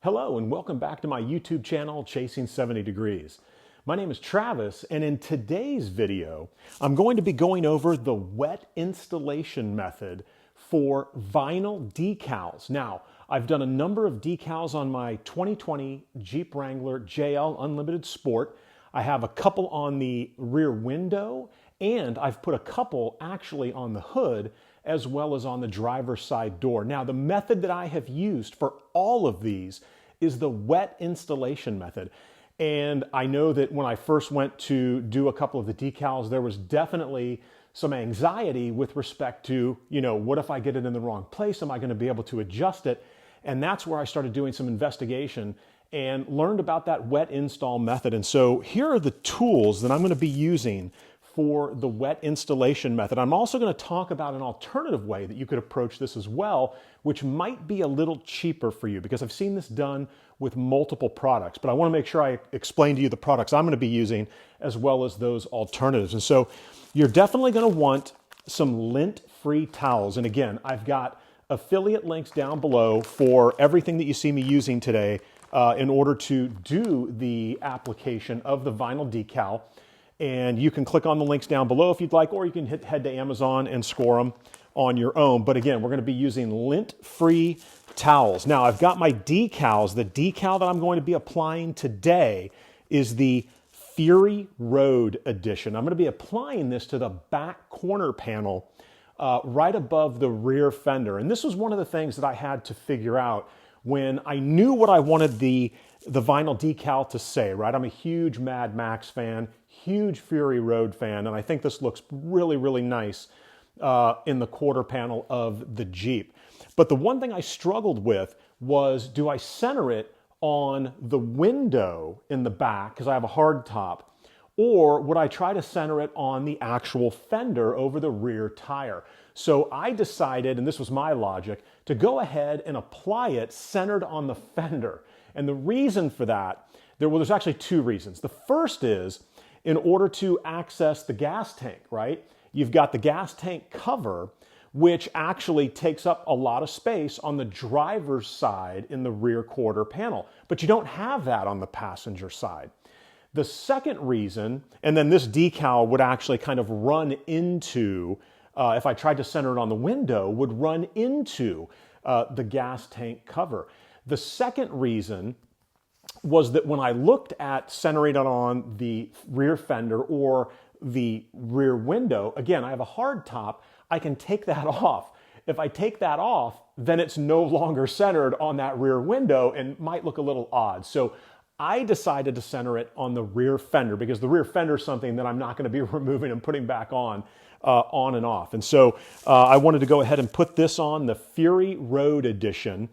Hello and welcome back to my YouTube channel, Chasing 70 Degrees. My name is Travis, and in today's video, I'm going to be going over the wet installation method for vinyl decals. Now, I've done a number of decals on my 2020 Jeep Wrangler JL Unlimited Sport. I have a couple on the rear window, and I've put a couple actually on the hood as well as on the driver's side door. Now, the method that I have used for all of these is the wet installation method. And I know that when I first went to do a couple of the decals, there was definitely some anxiety with respect to, what if I get it in the wrong place? Am I going to be able to adjust it? And that's where I started doing some investigation and learned about that wet install method. And so here are the tools that I'm going to be using for the wet installation method. I'm also going to talk about an alternative way that you could approach this as well, which might be a little cheaper for you, because I've seen this done with multiple products. But I want to make sure I explain to you the products I'm going to be using as well as those alternatives. And so you're definitely going to want some lint-free towels. And again, I've got affiliate links down below for everything that you see me using today in order to do the application of the vinyl decal. And you can click on the links down below if you'd like, or you can head to Amazon and score them on your own. But again, we're going to be using lint-free towels. Now, I've got my decals. The decal that I'm going to be applying today is the Fury Road edition. I'm going to be applying this to the back corner panel right above the rear fender. And this was one of the things that I had to figure out when I knew what I wanted the vinyl decal to say, right? I'm a huge Mad Max fan, huge Fury Road fan, and I think this looks really, really nice in the quarter panel of the Jeep. But the one thing I struggled with was, do I center it on the window in the back, because I have a hard top, or would I try to center it on the actual fender over the rear tire? So I decided, and this was my logic, to go ahead and apply it centered on the fender. And the reason for that, there's actually two reasons. The first is, in order to access the gas tank, right? You've got the gas tank cover, which actually takes up a lot of space on the driver's side in the rear quarter panel. But you don't have that on the passenger side. The second reason, and then this decal would actually kind of run into, if I tried to center it on the window, would run into the gas tank cover. The second reason was that when I looked at centering it on the rear fender or the rear window, again, I have a hard top, I can take that off. If I take that off, then it's no longer centered on that rear window and might look a little odd. So I decided to center it on the rear fender, because the rear fender is something that I'm not going to be removing and putting back on and off. And so I wanted to go ahead and put this on the Fury Road edition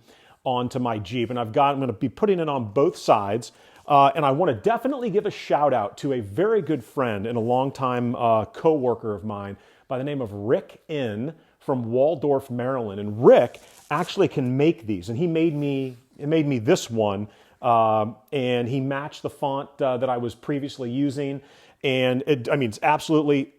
onto my Jeep, and I'm going to be putting it on both sides. And I want to definitely give a shout out to a very good friend and a longtime co-worker of mine by the name of Rick N. from Waldorf, Maryland. And Rick actually can make these, and he made me this one, and he matched the font that I was previously using, and it's absolutely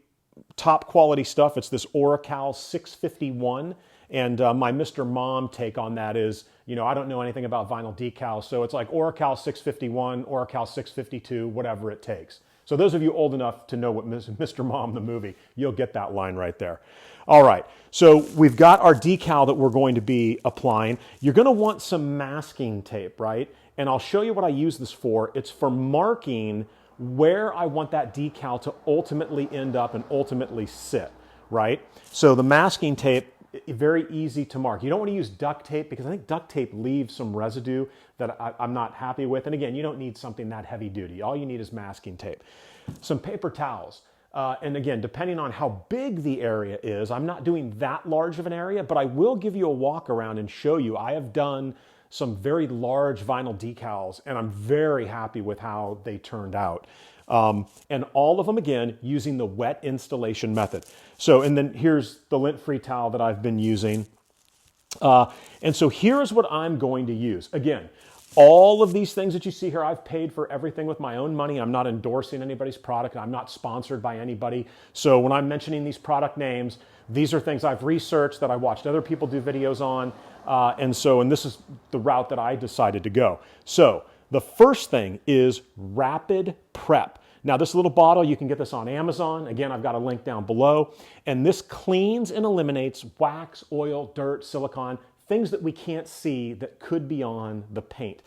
top quality stuff. It's this Oracal 651. And my Mr. Mom take on that is, I don't know anything about vinyl decals, so it's like Oracal 651, Oracal 652, whatever it takes. So those of you old enough to know what Mr. Mom, the movie, you'll get that line right there. All right, so we've got our decal that we're going to be applying. You're going to want some masking tape, right? And I'll show you what I use this for. It's for marking where I want that decal to ultimately end up and ultimately sit, right? So the masking tape, very easy to mark. You don't want to use duct tape, because I think duct tape leaves some residue that I'm not happy with. And again, you don't need something that heavy duty. All you need is masking tape. Some paper towels. And again, depending on how big the area is, I'm not doing that large of an area, but I will give you a walk around and show you. I have done some very large vinyl decals, and I'm very happy with how they turned out. And all of them, again, using the wet installation method. So, and then here's the lint-free towel that I've been using. And so here's what I'm going to use. Again, All of these things that you see here, I've paid for everything with my own money. I'm not endorsing anybody's product. I'm not sponsored by anybody. So when I'm mentioning these product names, these are things I've researched that I watched other people do videos on. And this is the route that I decided to go. So the first thing is Rapid Prep. Now this little bottle, you can get this on Amazon. Again, I've got a link down below. And this cleans and eliminates wax, oil, dirt, silicone, things that we can't see that could be on the paint.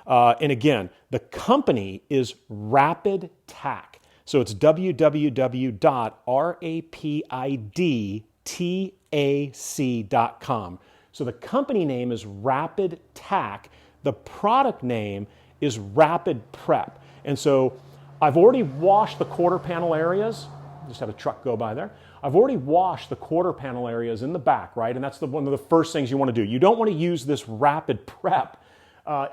And again, the company is RapidTac. So it's www.rapidtac.com. So the company name is RapidTac. The product name is Rapid Prep. And so I've already washed the quarter panel areas. Just had a truck go by there. I've already washed the quarter panel areas in the back, right? And that's one of the first things you want to do. You don't want to use this Rapid Prep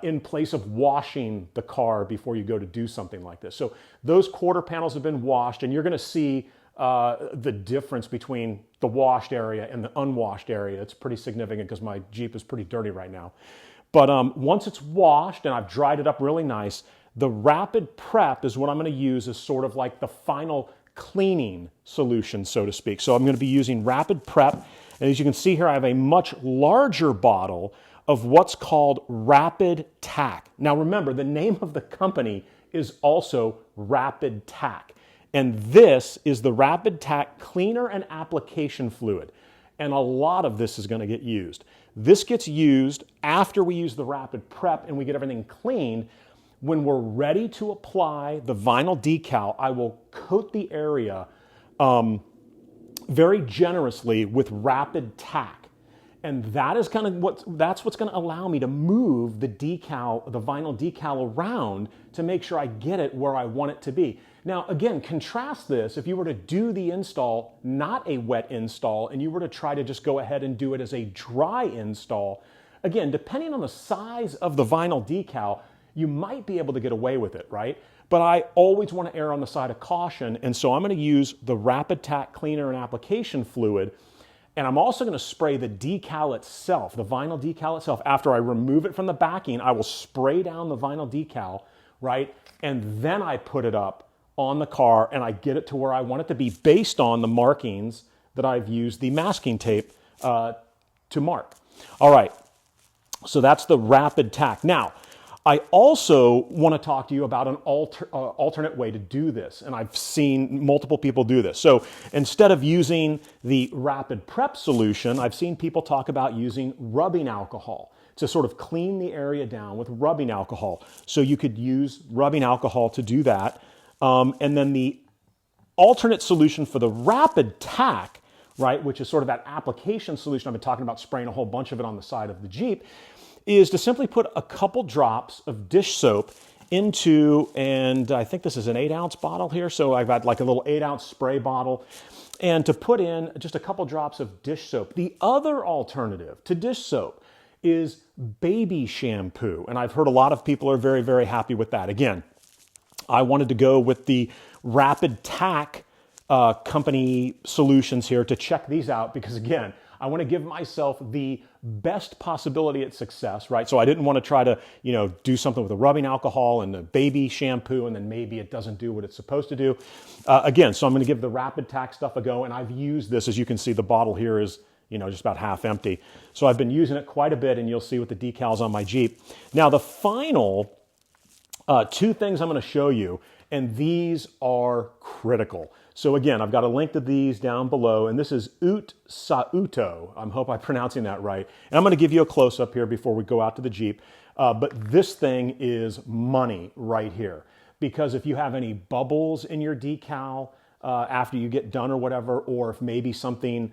in place of washing the car before you go to do something like this. So those quarter panels have been washed, and you're going to see the difference between the washed area and the unwashed area. It's pretty significant because my Jeep is pretty dirty right now. But once it's washed and I've dried it up really nice, the Rapid Prep is what I'm going to use as sort of like the final cleaning solution, so to speak. So I'm going to be using Rapid Prep. And as you can see here, I have a much larger bottle of what's called RapidTac. Now remember, the name of the company is also RapidTac. And this is the RapidTac cleaner and application fluid. And a lot of this is going to get used. This gets used after we use the Rapid Prep and we get everything cleaned. When we're ready to apply the vinyl decal, I will coat the area very generously with RapidTac. And that is kind of that's what's going to allow me to move the decal, the vinyl decal around to make sure I get it where I want it to be. Now, again, contrast this if you were to do the install, not a wet install, and you were to try to just go ahead and do it as a dry install. Again, depending on the size of the vinyl decal, you might be able to get away with it, right? But I always want to err on the side of caution, and so I'm going to use the RapidTac cleaner and application fluid, and I'm also going to spray the decal itself, the vinyl decal itself. After I remove it from the backing, I will spray down the vinyl decal, right? And then I put it up on the car and I get it to where I want it to be based on the markings that I've used the masking tape to mark. All right, so that's the RapidTac. Now, I also want to talk to you about an alternate way to do this, and I've seen multiple people do this. So instead of using the Rapid Prep solution, I've seen people talk about using rubbing alcohol to sort of clean the area down with rubbing alcohol. So you could use rubbing alcohol to do that. And then the alternate solution for the RapidTac, right, which is sort of that application solution I've been talking about, spraying a whole bunch of it on the side of the Jeep, is to simply put a couple drops of dish soap into, and I think this is an 8-ounce bottle here, so I've got like a little 8-ounce spray bottle, and to put in just a couple drops of dish soap. The other alternative to dish soap is baby shampoo, and I've heard a lot of people are very, very happy with that. Again, I wanted to go with the RapidTac company solutions here to check these out because, again, I want to give myself the best possibility at success, right? So I didn't want to try to, do something with the rubbing alcohol and the baby shampoo and then maybe it doesn't do what it's supposed to do. Again, so I'm going to give the RapidTac stuff a go, and I've used this. As you can see, the bottle here is, just about half empty. So I've been using it quite a bit, and you'll see with the decals on my Jeep. Now, the final two things I'm going to show you, and these are critical. So again, I've got a link to these down below, and this is Closeout. I hope I'm pronouncing that right. And I'm going to give you a close-up here before we go out to the Jeep. But this thing is money right here. Because if you have any bubbles in your decal after you get done or whatever, or if maybe something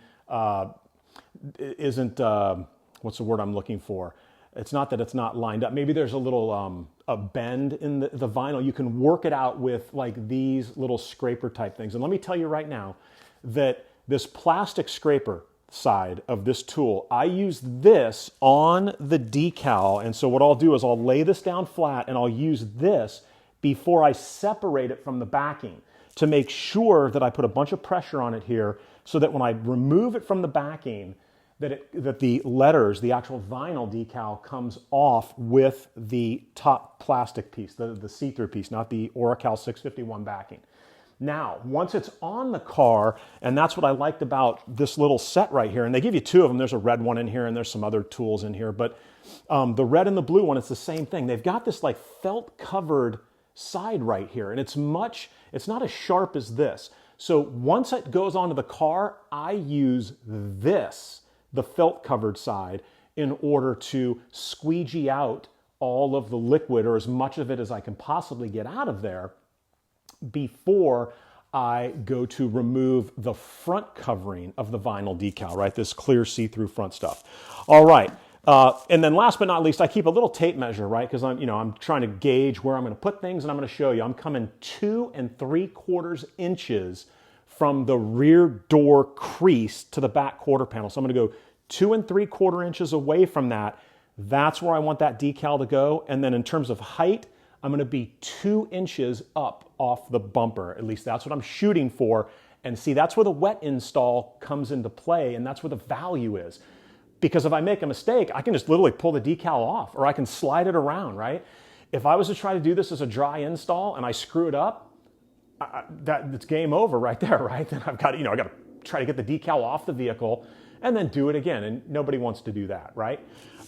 isn't, what's the word I'm looking for? It's not that it's not lined up. Maybe there's a little a bend in the vinyl. You can work it out with like these little scraper type things. And let me tell you right now that this plastic scraper side of this tool, I use this on the decal. And so what I'll do is I'll lay this down flat and I'll use this before I separate it from the backing to make sure that I put a bunch of pressure on it here so that when I remove it from the backing, that the letters, the actual vinyl decal, comes off with the top plastic piece, the see-through piece, not the Oracal 651 backing. Now, once it's on the car, and that's what I liked about this little set right here, and they give you two of them. There's a red one in here, and there's some other tools in here, but the red and the blue one, it's the same thing. They've got this like felt-covered side right here, and it's not as sharp as this. So once it goes onto the car, I use this, the felt-covered side, in order to squeegee out all of the liquid, or as much of it as I can possibly get out of there, before I go to remove the front covering of the vinyl decal, right? This clear see-through front stuff. All right. And then last but not least, I keep a little tape measure, right? Because I'm trying to gauge where I'm going to put things, and I'm going to show you. I'm coming 2 3/4 inches from the rear door crease to the back quarter panel. So I'm going to go 2 3/4 inches away from that. That's where I want that decal to go. And then in terms of height, I'm going to be 2 inches up off the bumper. At least that's what I'm shooting for. And see, that's where the wet install comes into play, and that's where the value is. Because if I make a mistake, I can just literally pull the decal off, or I can slide it around, right? If I was to try to do this as a dry install and I screw it up, it's game over right there, right? Then I've got to try to get the decal off the vehicle and then do it again, and nobody wants to do that, right?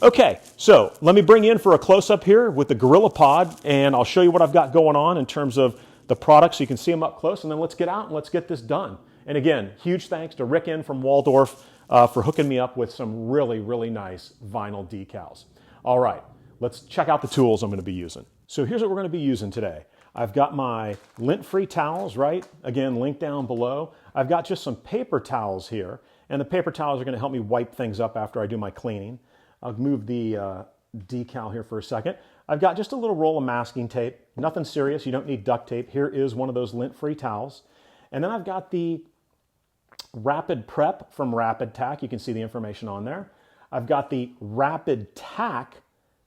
Okay, so let me bring you in for a close-up here with the Gorilla Pod, and I'll show you what I've got going on in terms of the products so you can see them up close, and then let's get out and let's get this done. And again, huge thanks to Rick in from Waldorf for hooking me up with some really, really nice vinyl decals. All right, let's check out the tools I'm going to be using. So here's what we're going to be using today. I've got my lint-free towels, right? Again, link down below. I've got just some paper towels here, and the paper towels are going to help me wipe things up after I do my cleaning. I'll move the decal here for a second. I've got just a little roll of masking tape. Nothing serious. You don't need duct tape. Here is one of those lint-free towels. And then I've got the Rapid Prep from RapidTac. You can see the information on there. I've got the RapidTac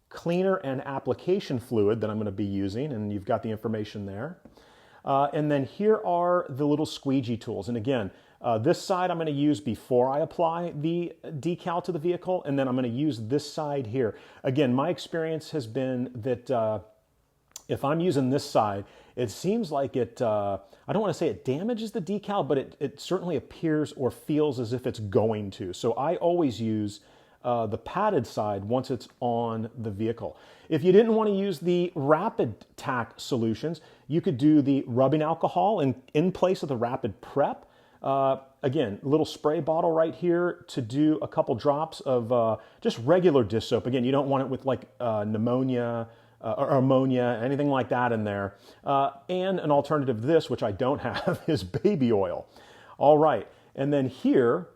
cleaner and application fluid that I'm going to be using, and you've got the information there. And then here are the little squeegee tools. And again, this side I'm going to use before I apply the decal to the vehicle, and then I'm going to use this side here. Again, my experience has been that if I'm using this side, it seems like it, I don't want to say it damages the decal, but it certainly appears or feels as if it's going to. So I always use the padded side once it's on the vehicle. If you didn't want to use the RapidTac solutions, you could do the rubbing alcohol in place of the Rapid Prep. Again, a little spray bottle right here to do a couple drops of just regular dish soap. Again, you don't want it with like pneumonia or ammonia, anything like that in there. And an alternative to this, which I don't have, is baby oil. All right, and then here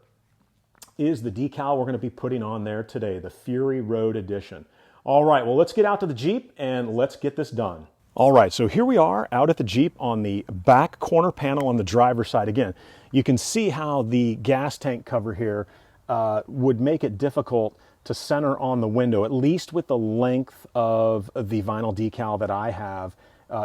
is the decal we're going to be putting on there today, the Fury Road Edition. All right, well, let's get out to the Jeep and let's get this done. All right, so here we are out at the Jeep on the back corner panel on the driver's side. Again, you can see how the gas tank cover here would make it difficult to center on the window, at least with the length of the vinyl decal that I have.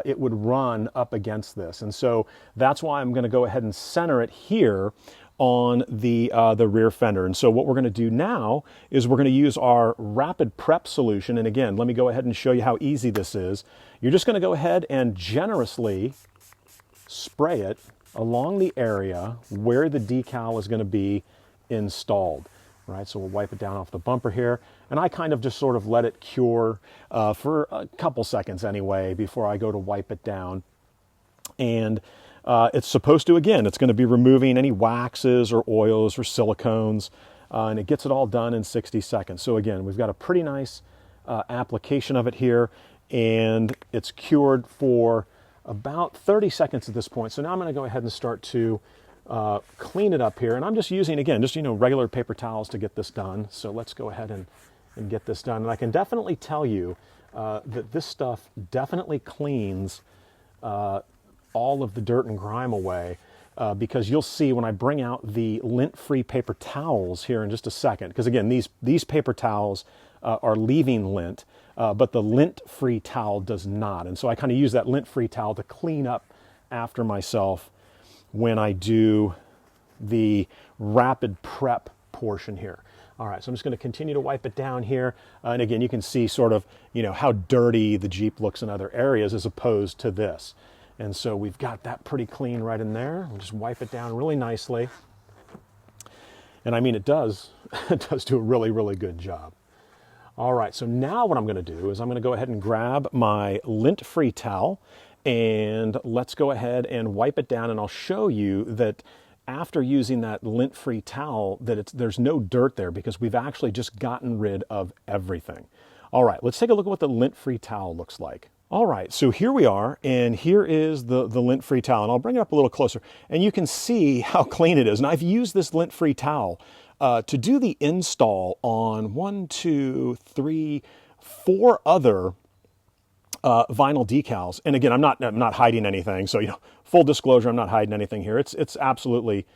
It would run up against this. And so that's why I'm going to go ahead and center it here on the rear fender. And so what we're going to do now is we're going to use our Rapid Prep solution. And again, let me go ahead and show you how easy this is. You're just going to go ahead and generously spray it along the area where the decal is going to be installed. Right, so we'll wipe it down off the bumper here. And I kind of just sort of let it cure for a couple seconds anyway before I go to wipe it down. And it's supposed to, again, it's going to be removing any waxes or oils or silicones, and it gets it all done in 60 seconds. So again, we've got a pretty nice application of it here, and it's cured for about 30 seconds at this point. So now I'm going to go ahead and start to clean it up here. And I'm just using, again, just, regular paper towels to get this done. So let's go ahead and get this done. And I can definitely tell you that this stuff definitely cleans all of the dirt and grime away, because you'll see when I bring out the lint-free paper towels here in just a second, because again, these paper towels are leaving lint, but the lint-free towel does not. And so I kind of use that lint-free towel to clean up after myself when I do the Rapid Prep portion here. All right, so I'm just going to continue to wipe it down here. And again, you can see sort of, how dirty the Jeep looks in other areas as opposed to this. And so we've got that pretty clean right in there. We'll just wipe it down really nicely. And I mean, it does do a really, really good job. All right, so now what I'm going to do is I'm going to go ahead and grab my lint-free towel, and let's go ahead and wipe it down, and I'll show you that after using that lint-free towel that there's no dirt there because we've actually just gotten rid of everything. All right, let's take a look at what the lint-free towel looks like. All right, so here we are, and here is the lint-free towel, and I'll bring it up a little closer, and you can see how clean it is. And I've used this lint-free towel to do the install on 1, 2, 3, 4 other vinyl decals. And again, I'm not hiding anything. So, full disclosure, I'm not hiding anything here. It's absolutely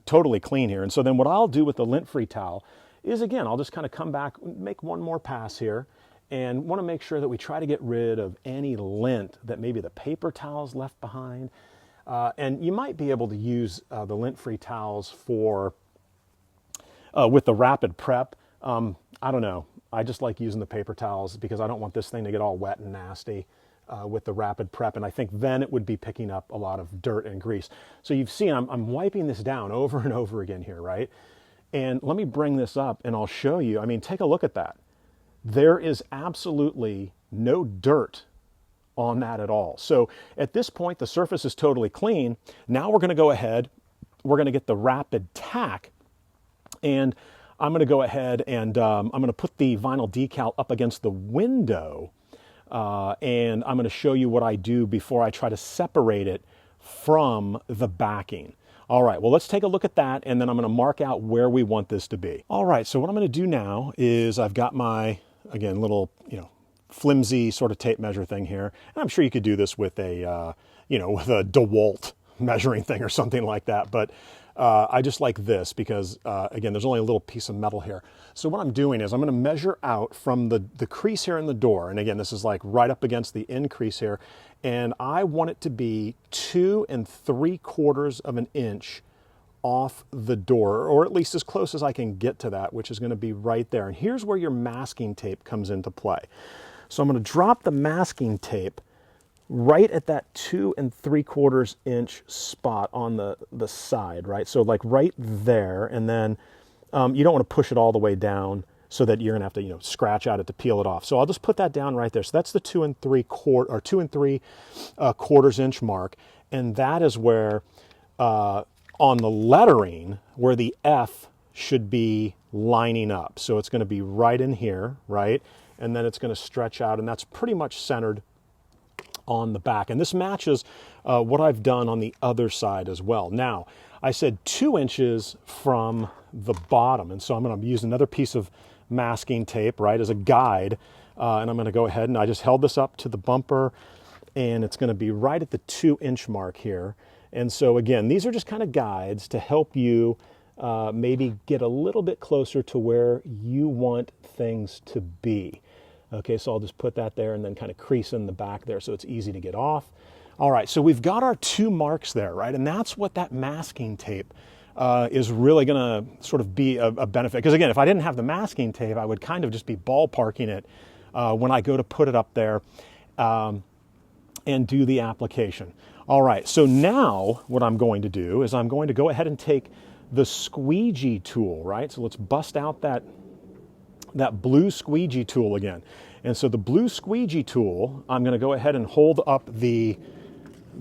totally clean here. And so then what I'll do with the lint-free towel is, again, I'll just kind of come back, make one more pass here, and want to make sure that we try to get rid of any lint that maybe the paper towels left behind. And you might be able to use the lint-free towels for with the Rapid Prep. I don't know. I just like using the paper towels because I don't want this thing to get all wet and nasty with the Rapid Prep. And I think then it would be picking up a lot of dirt and grease. So you've seen I'm wiping this down over and over again here, right? And let me bring this up and I'll show you. I mean, take a look at that. There is absolutely no dirt on that at all. So at this point, the surface is totally clean. Now we're going to go ahead, we're going to get the RapidTac, and I'm going to go ahead and I'm going to put the vinyl decal up against the window, and I'm going to show you what I do before I try to separate it from the backing. All right, well, let's take a look at that, and then I'm going to mark out where we want this to be. All right, so what I'm going to do now is I've got my, again, little, flimsy sort of tape measure thing here. And I'm sure you could do this with a, with a DeWalt measuring thing or something like that. But I just like this because, again, there's only a little piece of metal here. So what I'm doing is I'm going to measure out from the crease here in the door. And again, this is like right up against the end crease here. And I want it to be 2 3/4 of an inch off the door, or at least as close as I can get to that, which is going to be right there. And here's where your masking tape comes into play. So I'm going to drop the masking tape right at that 2 3/4 inch spot on the side, right? So like right there, and then you don't want to push it all the way down so that you're going to have to, scratch at it to peel it off. So I'll just put that down right there. So that's the 2 3/4 or 2 3/4 inch mark, and that is where on the lettering where the F should be lining up. So it's going to be right in here, right? And then it's going to stretch out, and that's pretty much centered on the back. And this matches what I've done on the other side as well. Now, I said 2 inches from the bottom, and so I'm going to use another piece of masking tape, right, as a guide, and I'm going to go ahead and I just held this up to the bumper, and it's going to be right at the 2 inch mark here. And so again, these are just kind of guides to help you maybe get a little bit closer to where you want things to be. Okay, so I'll just put that there and then kind of crease in the back there so it's easy to get off. All right, so we've got our 2 marks there, right? And that's what that masking tape is really gonna sort of be a benefit. Because again, if I didn't have the masking tape, I would kind of just be ballparking it when I go to put it up there and do the application. All right, so now what I'm going to do is I'm going to go ahead and take the Squeegee tool, right? So let's bust out that blue Squeegee tool again. And so the blue Squeegee tool, I'm going to go ahead and hold up the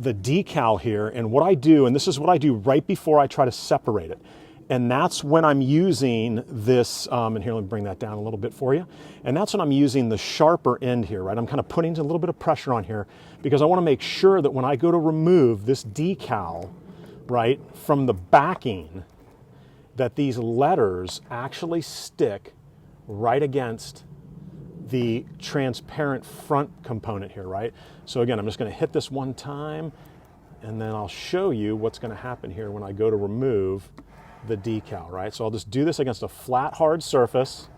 decal here. And what I do, and this is what I do right before I try to separate it, and that's when I'm using this, and here, let me bring that down a little bit for you. And that's when I'm using the sharper end here, right? I'm kind of putting a little bit of pressure on here because I want to make sure that when I go to remove this decal, right, from the backing, that these letters actually stick right against the transparent front component here, right? So again, I'm just going to hit this one time, and then I'll show you what's going to happen here when I go to remove the decal, right? So I'll just do this against a flat, hard surface,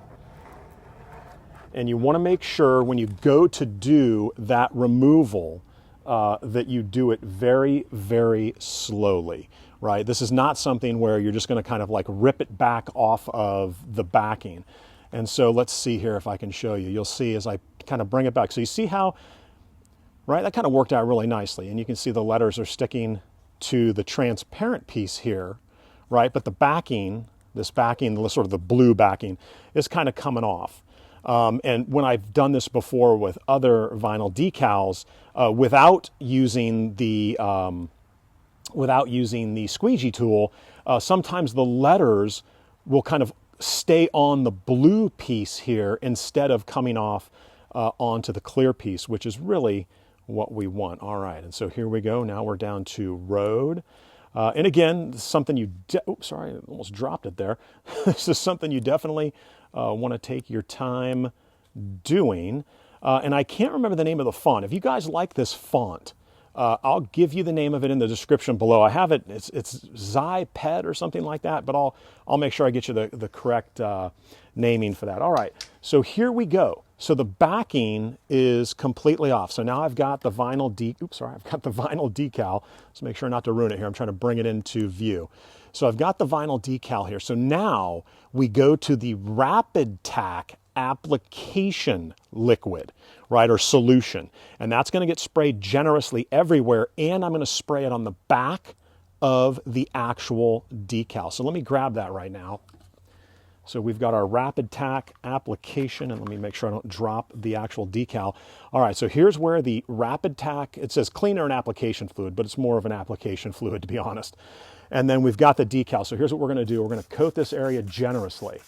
and you want to make sure when you go to do that removal that you do it very, very slowly. right? This is not something where you're just going to kind of like rip it back off of the backing. And so let's see here if I can show you. You'll see as I kind of bring it back. So you see how, right, that kind of worked out really nicely. And you can see the letters are sticking to the transparent piece here, right? But the backing, this backing, sort of the blue backing, is kind of coming off. And when I've done this before with other vinyl decals, without using the squeegee tool, sometimes the letters will kind of stay on the blue piece here instead of coming off onto the clear piece, which is really what we want. All right, and so here we go. Now we're down to road. And again, something you, oops, sorry, I almost dropped it there. This is something you definitely want to take your time doing. And I can't remember the name of the font. If you guys like this font, I'll give you the name of it in the description below. I have it, it's Zyped or something like that, but I'll make sure I get you the correct naming for that. All right, so here we go. So the backing is completely off. So now I've got the vinyl I've got the vinyl decal. Let's make sure not to ruin it here. I'm trying to bring it into view. So I've got the vinyl decal here. So now we go to the RapidTac application liquid, right, or solution. And that's going to get sprayed generously everywhere, and I'm going to spray it on the back of the actual decal. So let me grab that right now. So we've got our RapidTac application, and let me make sure I don't drop the actual decal. All right, so here's where the RapidTac, it says cleaner and application fluid, but it's more of an application fluid, to be honest. And then we've got the decal. So here's what we're going to do. We're going to coat this area generously,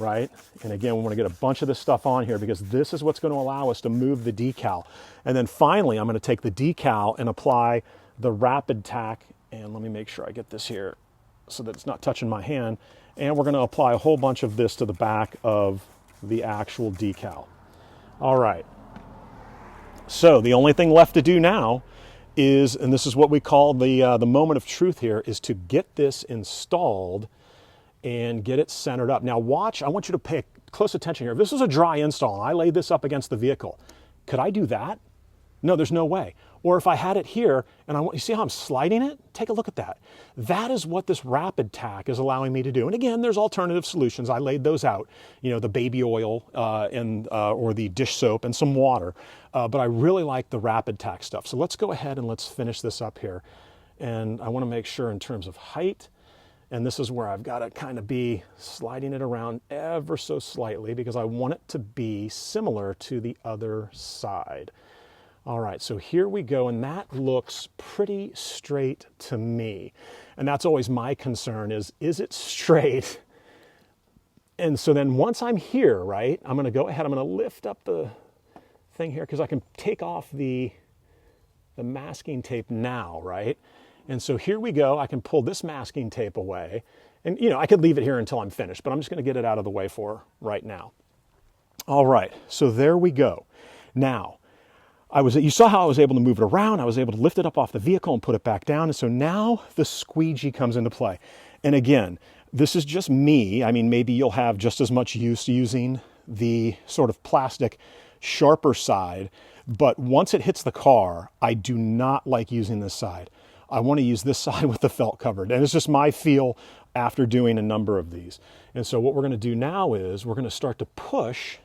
right? And again, we want to get a bunch of this stuff on here because this is what's going to allow us to move the decal. And then finally, I'm going to take the decal and apply the RapidTac, and let me make sure I get this here so that it's not touching my hand. And we're going to apply a whole bunch of this to the back of the actual decal. All right. So the only thing left to do now is, and this is what we call the moment of truth here, is to get this installed and get it centered up. Now watch, I want you to pay close attention here. If this was a dry install and I laid this up against the vehicle, could I do that? No, there's no way. Or if I had it here and you see how I'm sliding it? Take a look at that. That is what this RapidTac is allowing me to do. And again, there's alternative solutions. I laid those out, you know, the baby oil or the dish soap and some water. But I really like the RapidTac stuff. So let's go ahead and let's finish this up here. And I want to make sure in terms of height, and this is where I've got to kind of be sliding it around ever so slightly because I want it to be similar to the other side. All right, so here we go, and that looks pretty straight to me. And that's always my concern is it straight? And so then once I'm here, right, I'm gonna go ahead, I'm gonna lift up the thing here because I can take off the masking tape now, right? And so here we go, I can pull this masking tape away. And you know, I could leave it here until I'm finished, but I'm just gonna get it out of the way for right now. All right, so there we go. Now, you saw how I was able to move it around. I was able to lift it up off the vehicle and put it back down. And so now the squeegee comes into play. And again, this is just me. I mean, maybe you'll have just as much use using the sort of plastic sharper side. But once it hits the car, I do not like using this side. I want to use this side with the felt covered. And it's just my feel after doing a number of these. And so what we're going to do now is we're going to start to push,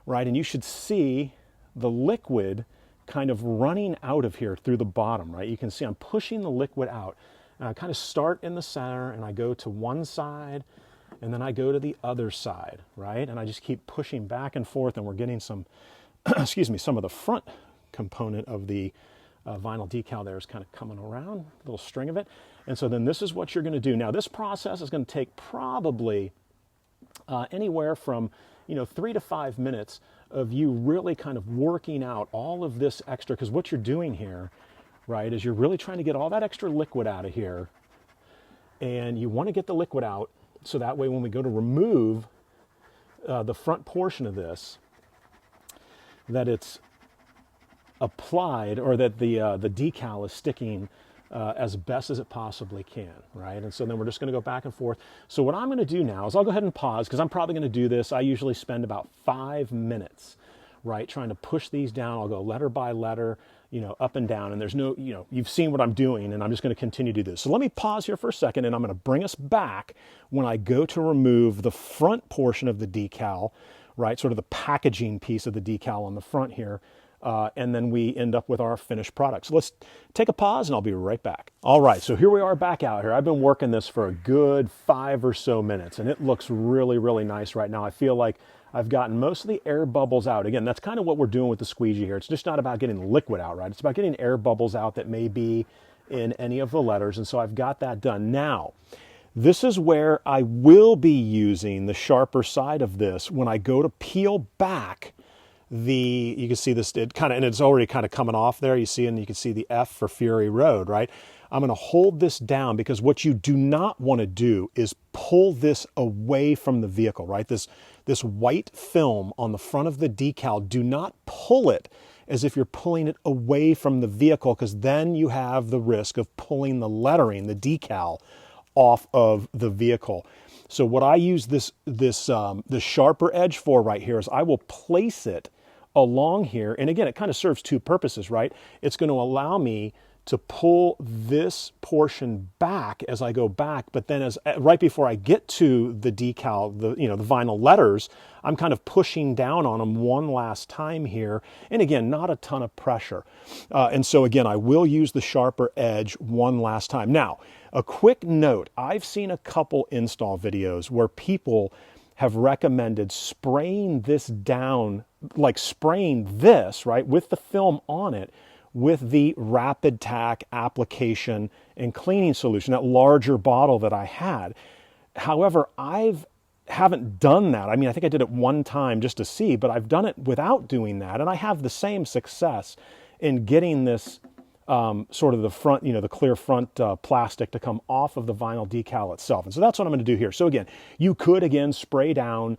right? And you should see the liquid kind of running out of here through the bottom, right? You can see I'm pushing the liquid out. And I kind of start in the center and I go to one side and then I go to the other side, right? And I just keep pushing back and forth and we're getting some, excuse me, some of the front component of the vinyl decal there is kind of coming around, a little string of it. And so then this is what you're going to do. Now this process is going to take probably anywhere from 3 to 5 minutes of you really kind of working out all of this extra, because what you're doing here, right, is you're really trying to get all that extra liquid out of here. And you want to get the liquid out so that way when we go to remove the front portion of this, that it's applied, or that the decal is sticking as best as it possibly can, right? And so then we're just gonna go back and forth. So what I'm gonna do now is I'll go ahead and pause because I'm probably gonna do this. I usually spend about 5 minutes, right? Trying to push these down. I'll go letter by letter, you know, up and down, and there's no, you know, you've seen what I'm doing, and I'm just going to continue to do this. So let me pause here for a second, and I'm going to bring us back when I go to remove the front portion of the decal, right? Sort of the packaging piece of the decal on the front here. And then we end up with our finished product. So let's take a pause and I'll be right back. All right, so here we are back out here. I've been working this for a good 5 or so minutes, and it looks really, really nice right now. I feel like I've gotten most of the air bubbles out. Again, that's kind of what we're doing with the squeegee here. It's just not about getting liquid out, right? It's about getting air bubbles out that may be in any of the letters. And so I've got that done. Now, this is where I will be using the sharper side of this when I go to peel back you can see this, it kind of, and it's already kind of coming off there, you see, and you can see the F for Fury Road, right? I'm going to hold this down because what you do not want to do is pull this away from the vehicle, right? This white film on the front of the decal, do not pull it as if you're pulling it away from the vehicle, because then you have the risk of pulling the lettering, the decal, off of the vehicle. So what I use the sharper edge for right here is I will place it along here. And again, it kind of serves two purposes, right? It's going to allow me to pull this portion back as I go back, but then right before I get to the decal, the vinyl letters, I'm kind of pushing down on them one last time here. And again, not a ton of pressure. And so again, I will use the sharper edge one last time. Now, a quick note, I've seen a couple install videos where people have recommended spraying this down, like spraying this, right, with the film on it, with the RapidTac application and cleaning solution, that larger bottle that I had. However, haven't done that. I mean, I think I did it one time just to see, but I've done it without doing that, and I have the same success in getting this sort of the front, the clear front plastic to come off of the vinyl decal itself. And so that's what I'm going to do here. So again, you could again spray down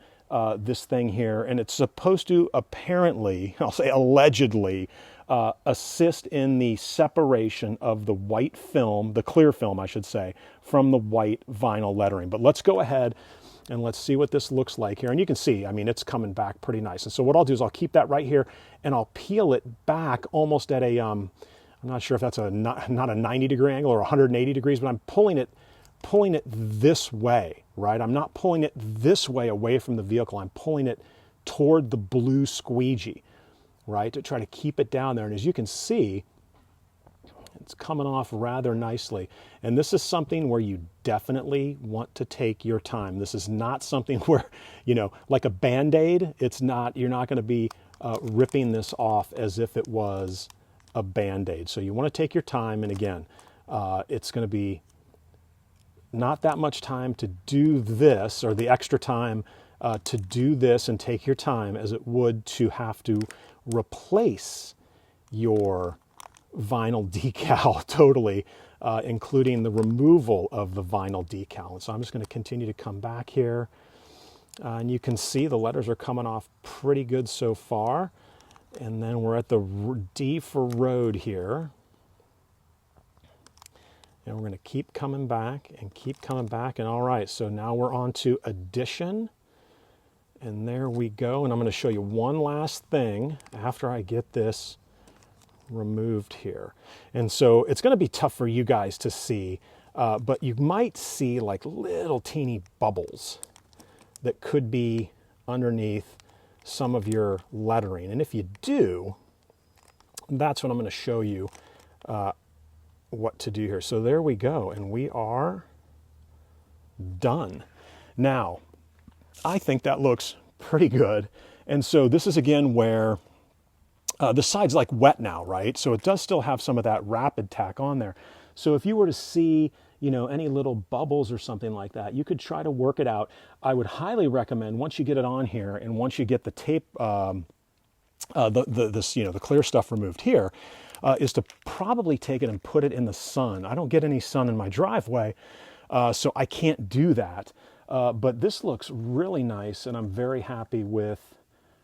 this thing here, and it's supposed to apparently, I'll say allegedly, assist in the separation of the white film, the clear film, I should say, from the white vinyl lettering. But let's go ahead and let's see what this looks like here. And you can see, I mean, it's coming back pretty nice. And so what I'll do is I'll keep that right here, and I'll peel it back almost at a, I'm not sure if that's not a 90-degree angle or 180 degrees, but I'm pulling it this way, right? I'm not pulling it this way away from the vehicle. I'm pulling it toward the blue squeegee, right, to try to keep it down there. And as you can see, it's coming off rather nicely. And this is something where you definitely want to take your time. This is not something where, like a Band-Aid, you're not going to be ripping this off as if it was a Band-Aid. So you want to take your time. And again, it's going to be not that much time to do this, or the extra time to do this and take your time, as it would to have to replace your vinyl decal totally, including the removal of the vinyl decal. And so I'm just going to continue to come back here. And you can see the letters are coming off pretty good so far. And then we're at the D for road here. And we're going to keep coming back and keep coming back. And all right, so now we're on to addition. And there we go. And I'm going to show you one last thing after I get this removed here. And so it's going to be tough for you guys to see, but you might see like little teeny bubbles that could be underneath some of your lettering. And if you do, that's what I'm going to show you what to do here. So there we go, and we are done. Now, I think that looks pretty good. And so this is again where the side's like wet now, right? So it does still have some of that RapidTac on there. So if you were to see, any little bubbles or something like that, you could try to work it out. I would highly recommend, once you get it on here and once you get the tape, the clear stuff removed here, is to probably take it and put it in the sun. I don't get any sun in my driveway, so I can't do that. But this looks really nice, and I'm very happy with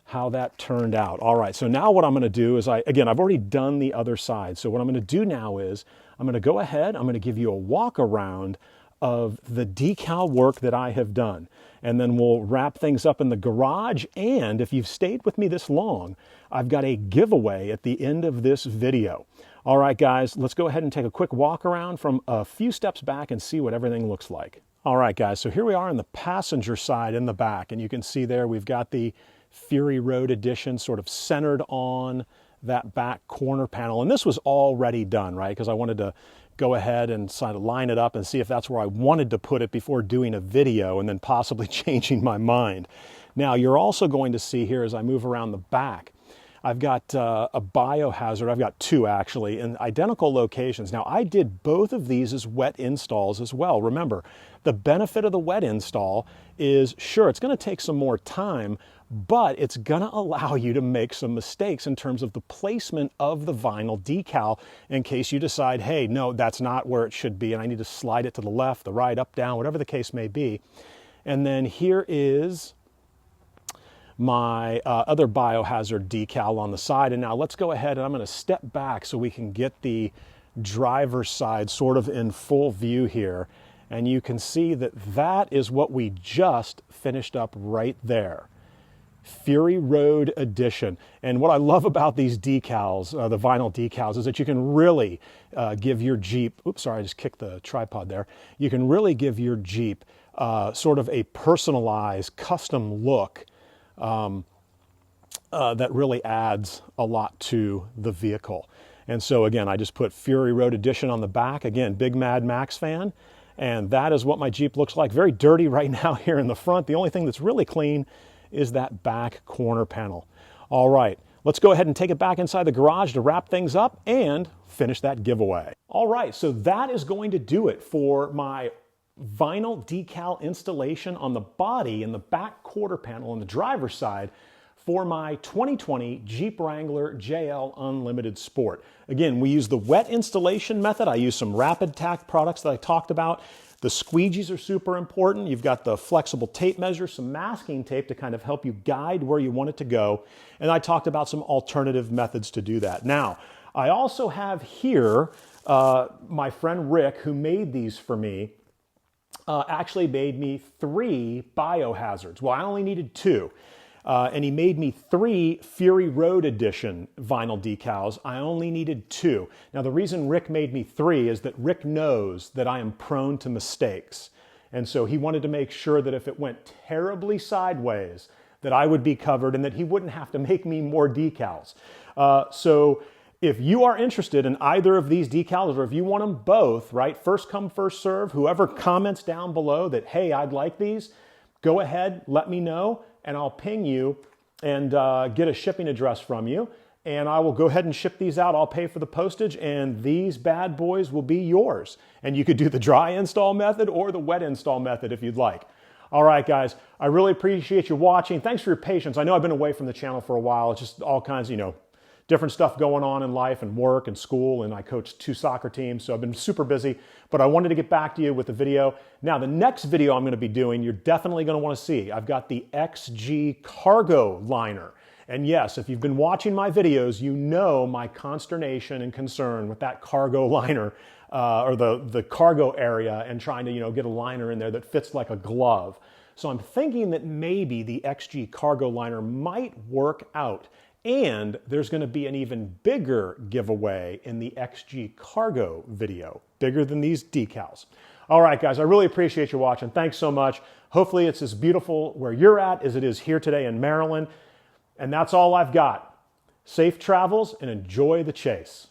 how that turned out. All right, so now what I'm going to do is, I've already done the other side. So what I'm going to do now is I'm going to go ahead, I'm going to give you a walk around of the decal work that I have done. and then we'll wrap things up in the garage. And if you've stayed with me this long, I've got a giveaway at the end of this video. All right, guys, let's go ahead and take a quick walk around from a few steps back and see what everything looks like. All right, guys, so here we are on the passenger side in the back, and you can see there we've got the Fury Road Edition sort of centered on that back corner panel. And this was already done, right? Because I wanted to go ahead and sort of line it up and see if that's where I wanted to put it before doing a video and then possibly changing my mind. Now, you're also going to see here as I move around the back, I've got a biohazard. I've got two actually in identical locations. Now, I did both of these as wet installs as well. Remember, the benefit of the wet install is, sure, it's going to take some more time, but it's going to allow you to make some mistakes in terms of the placement of the vinyl decal in case you decide, hey, no, that's not where it should be, and I need to slide it to the left, the right, up, down, whatever the case may be. And then here is my other biohazard decal on the side. And now let's go ahead and I'm going to step back so we can get the driver's side sort of in full view here. And you can see that that is what we just finished up right there. Fury Road Edition. And what I love about these decals, the vinyl decals, is that you can really give your Jeep, oops, sorry, I just kicked the tripod there. You can really give your Jeep sort of a personalized, custom look that really adds a lot to the vehicle. And so again, I just put Fury Road Edition on the back. Again, big Mad Max fan. And that is what my Jeep looks like. Very dirty right now here in the front. The only thing that's really clean is that back corner panel. All right, let's go ahead and take it back inside the garage to wrap things up and finish that giveaway. All right, so that is going to do it for my vinyl decal installation on the body and the back quarter panel on the driver's side for my 2020 Jeep Wrangler JL Unlimited Sport. Again, we use the wet installation method. I use some RapidTac products that I talked about. The squeegees are super important. You've got the flexible tape measure, some masking tape to kind of help you guide where you want it to go. And I talked about some alternative methods to do that. Now, I also have here my friend Rick, who made these for me, actually made me 3 biohazards. Well, I only needed 2. And he made me 3 Fury Road Edition vinyl decals. I only needed 2. Now, the reason Rick made me 3 is that Rick knows that I am prone to mistakes. And so he wanted to make sure that if it went terribly sideways, that I would be covered and that he wouldn't have to make me more decals. So if you are interested in either of these decals, or if you want them both, right, first come, first serve, whoever comments down below that, hey, I'd like these, go ahead, let me know, and I'll ping you and get a shipping address from you. And I will go ahead and ship these out. I'll pay for the postage, and these bad boys will be yours. And you could do the dry install method or the wet install method if you'd like. All right, guys, I really appreciate you watching. Thanks for your patience. I know I've been away from the channel for a while. It's just all kinds of, different stuff going on in life and work and school, and I coach 2 soccer teams, so I've been super busy, but I wanted to get back to you with the video. Now, the next video I'm going to be doing, you're definitely going to want to see. I've got the XG cargo liner. And yes, if you've been watching my videos, you know my consternation and concern with that cargo liner, or the cargo area, and trying to, get a liner in there that fits like a glove. So I'm thinking that maybe the XG cargo liner might work out. And there's going to be an even bigger giveaway in the XG Cargo video, bigger than these decals. All right, guys, I really appreciate you watching. Thanks so much. Hopefully it's as beautiful where you're at as it is here today in Maryland. And that's all I've got. Safe travels and enjoy the chase.